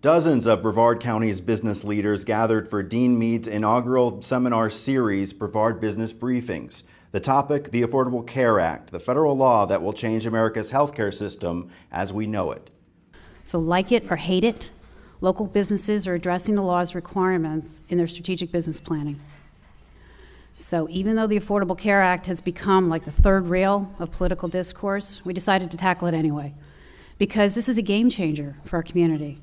Dozens of Brevard County's business leaders gathered for Dean Mead's inaugural seminar series, Brevard Business Briefings. The topic, the Affordable Care Act, the federal law that will change America's healthcare system as we know it. So like it or hate it, local businesses are addressing the law's requirements in their strategic business planning. So even though the Affordable Care Act has become like the third rail of political discourse, we decided to tackle it anyway, because this is a game changer for our community.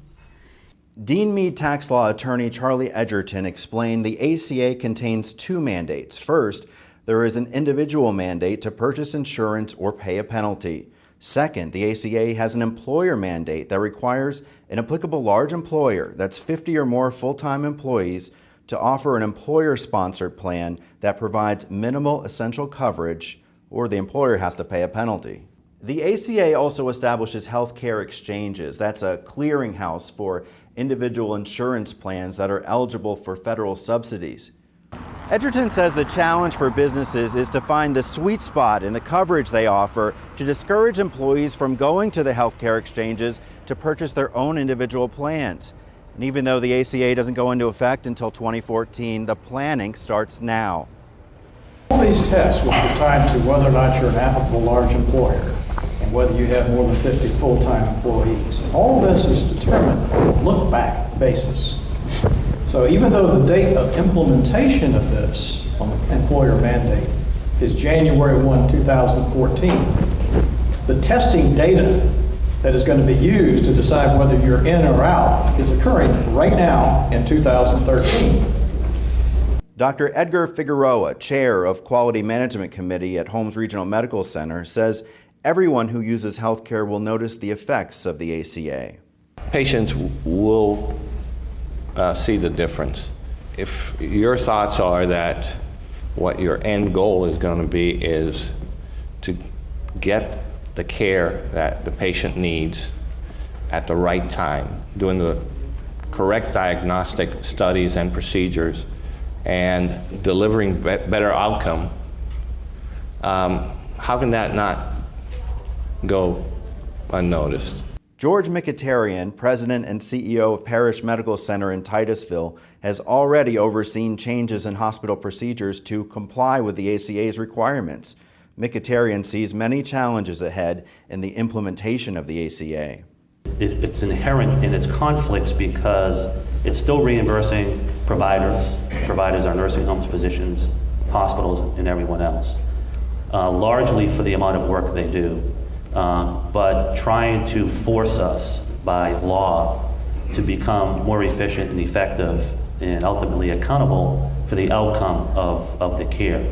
Dean Mead tax law attorney Charlie Edgerton explained the ACA contains two mandates. First, there is an individual mandate to purchase insurance or pay a penalty. Second, the ACA has an employer mandate that requires an applicable large employer, that's 50 or more full-time employees, to offer an employer-sponsored plan that provides minimal essential coverage, or the employer has to pay a penalty. The ACA also establishes health care exchanges. That's a clearinghouse for individual insurance plans that are eligible for federal subsidies. Edgerton says the challenge for businesses is to find the sweet spot in the coverage they offer to discourage employees from going to the health care exchanges to purchase their own individual plans. And even though the ACA doesn't go into effect until 2014, the planning starts now. All these tests will be tied to whether or not you're an applicable large employer and whether you have more than 50 full-time employees. All this is determined on a look-back basis. So even though the date of implementation of this on the employer mandate is January 1, 2014, the testing data that is going to be used to decide whether you're in or out is occurring right now in 2013. Dr. Edgar Figueroa, chair of Quality Management Committee at Holmes Regional Medical Center, says everyone who uses healthcare will notice the effects of the ACA. Patients will see the difference. If your thoughts are that what your end goal is going to be is to get the care that the patient needs at the right time, doing the correct diagnostic studies and procedures, and delivering better outcome, how can that not go unnoticed? George Mkhitaryan, president and CEO of Parish Medical Center in Titusville, has already overseen changes in hospital procedures to comply with the ACA's requirements. Mkhitaryan sees many challenges ahead in the implementation of the ACA. It's inherent in its conflicts because it's still reimbursing providers. Providers are nursing homes, physicians, hospitals, and everyone else, largely for the amount of work they do. But trying to force us by law to become more efficient and effective and ultimately accountable for the outcome of the care.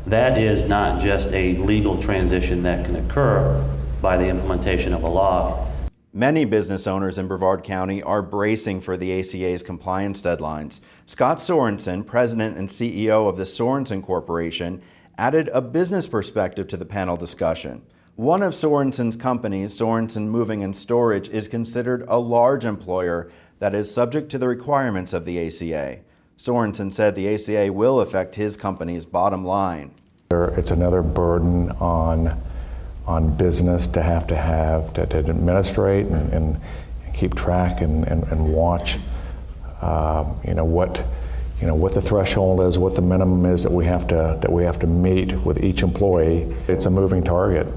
That is not just a legal transition that can occur by the implementation of a law. Many business owners in Brevard County are bracing for the ACA's compliance deadlines. Scott Sorensen, president and CEO of the Sorensen Corporation, added a business perspective to the panel discussion. One of Sorensen's companies, Sorensen Moving and Storage, is considered a large employer that is subject to the requirements of the ACA. Sorensen said the ACA will affect his company's bottom line. It's another burden on business to have to administrate and keep track and watch what the threshold is, what the minimum is that we have to meet with each employee. It's a moving target.